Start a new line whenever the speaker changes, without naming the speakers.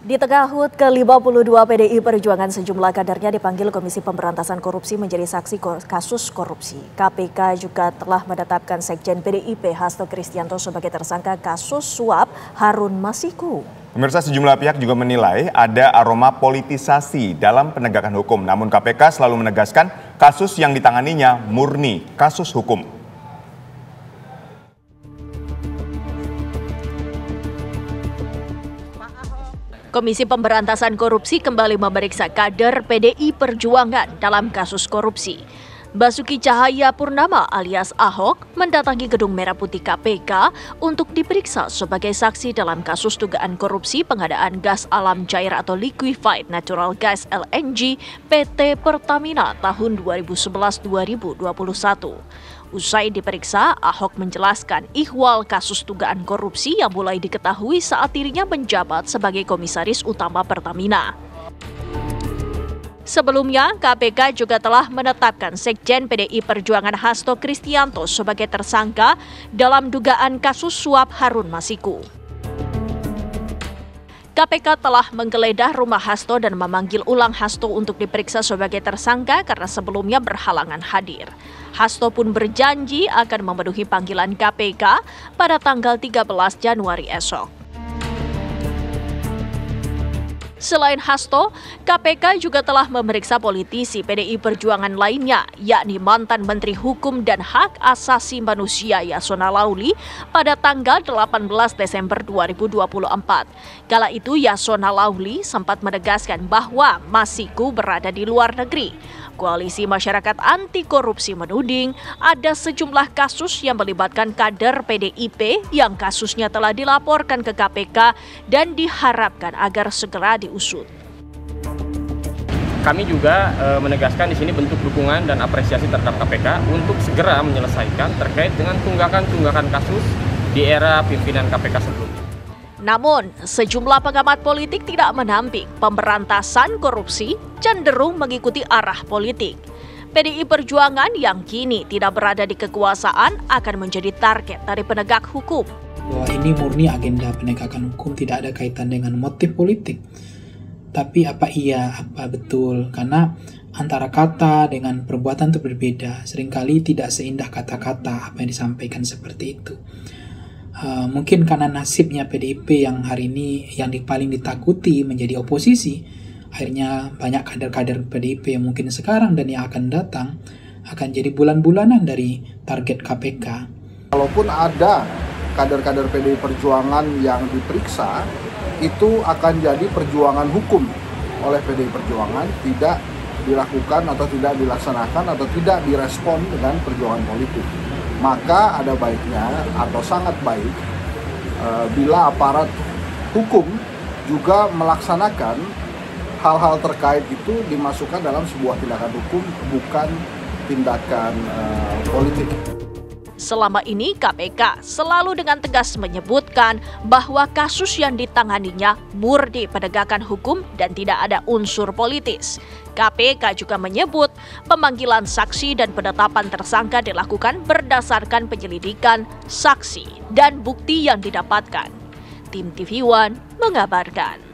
Di tengah HUT ke-52 PDI Perjuangan, sejumlah kadernya dipanggil Komisi Pemberantasan Korupsi menjadi saksi kasus korupsi. KPK juga telah menetapkan Sekjen PDIP Hasto Kristianto sebagai tersangka kasus suap Harun Masiku.
Pemirsa, sejumlah pihak juga menilai ada aroma politisasi dalam penegakan hukum. Namun KPK selalu menegaskan kasus yang ditanganinya murni kasus hukum.
Komisi Pemberantasan Korupsi kembali memeriksa kader PDI Perjuangan dalam kasus korupsi. Basuki Cahayapurnama alias Ahok mendatangi Gedung Merah Putih KPK untuk diperiksa sebagai saksi dalam kasus dugaan korupsi pengadaan gas alam cair atau liquefied natural gas LNG PT Pertamina tahun 2011-2021. Usai diperiksa, Ahok menjelaskan ihwal kasus dugaan korupsi yang mulai diketahui saat dirinya menjabat sebagai Komisaris Utama Pertamina. Sebelumnya, KPK juga telah menetapkan Sekjen PDI Perjuangan Hasto Kristianto sebagai tersangka dalam dugaan kasus suap Harun Masiku. KPK telah menggeledah rumah Hasto dan memanggil ulang Hasto untuk diperiksa sebagai tersangka karena sebelumnya berhalangan hadir. Hasto pun berjanji akan memenuhi panggilan KPK pada tanggal 13 Januari esok. Selain Hasto, KPK juga telah memeriksa politisi PDI Perjuangan lainnya, yakni mantan Menteri Hukum dan Hak Asasi Manusia Yasona Lauli pada tanggal 18 Desember 2024. Kala itu Yasona Lauli sempat menegaskan bahwa Masiku berada di luar negeri. Koalisi Masyarakat Anti Korupsi menuding ada sejumlah kasus yang melibatkan kader PDIP yang kasusnya telah dilaporkan ke KPK dan diharapkan agar segera diusut.
Kami juga menegaskan di sini bentuk dukungan dan apresiasi terhadap KPK untuk segera menyelesaikan terkait dengan tunggakan-tunggakan kasus di era pimpinan KPK sebelumnya.
Namun, sejumlah pengamat politik tidak menampik pemberantasan korupsi cenderung mengikuti arah politik. PDI Perjuangan yang kini tidak berada di kekuasaan akan menjadi target dari penegak hukum.
Bahwa ini murni agenda penegakan hukum, tidak ada kaitan dengan motif politik. Tapi apa betul? Karena antara kata dengan perbuatan itu berbeda. Seringkali tidak seindah kata-kata apa yang disampaikan seperti itu. Mungkin karena nasibnya PDIP yang hari ini yang paling ditakuti menjadi oposisi, akhirnya banyak kader-kader PDIP yang mungkin sekarang dan yang akan datang akan jadi bulan-bulanan dari target KPK.
Kalaupun ada kader-kader PDI Perjuangan yang diperiksa, itu akan jadi perjuangan hukum oleh PDI Perjuangan, tidak dilakukan atau tidak dilaksanakan atau tidak direspon dengan perjuangan politik. Maka ada baiknya atau sangat baik bila aparat hukum juga melaksanakan hal-hal terkait itu dimasukkan dalam sebuah tindakan hukum, bukan tindakan politik.
Selama ini KPK selalu dengan tegas menyebutkan bahwa kasus yang ditanganinya murni penegakan hukum dan tidak ada unsur politis. KPK juga menyebut pemanggilan saksi dan penetapan tersangka dilakukan berdasarkan penyelidikan, saksi, dan bukti yang didapatkan. Tim TV One mengabarkan.